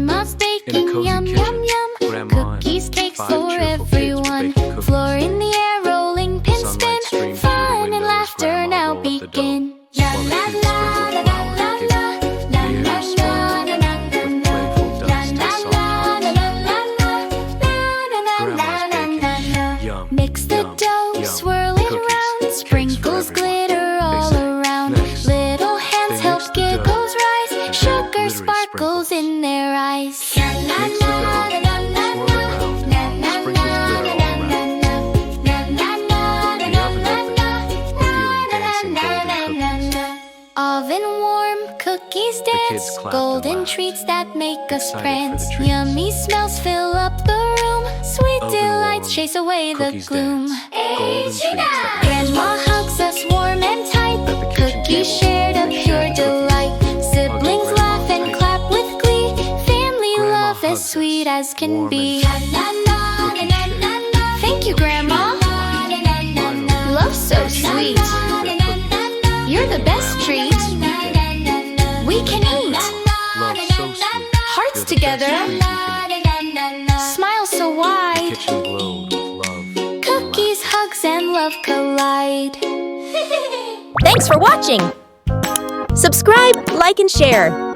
Grandma's baking, yum, yum, yum. Cookies, cakes for everyone. Floor in the air, rolling pin spin. Fun and laughter now begin. La la la la la la la. La la la la la la la. La la la la la la la. Mix the dough, swirl it round. Sprinkles glitter all around. Little hands help giggles rise. Sugar sparkles in their eyes. La la la la la la. Oven warm, cookies dance. Golden treats that make us prance. Yummy smells fill up the room. Sweet delights chase away the gloom. Grandma hugs us warm and tight. Cookies shared a pure delight. Siblings laugh and clap with glee. Family love as sweet as can be. Thank you, Grandma. Love so sweet. You're the best treat we can eat. Hearts together, smiles so wide. Cookies, hugs, and love collide. Thanks for watching. Subscribe, like, and share.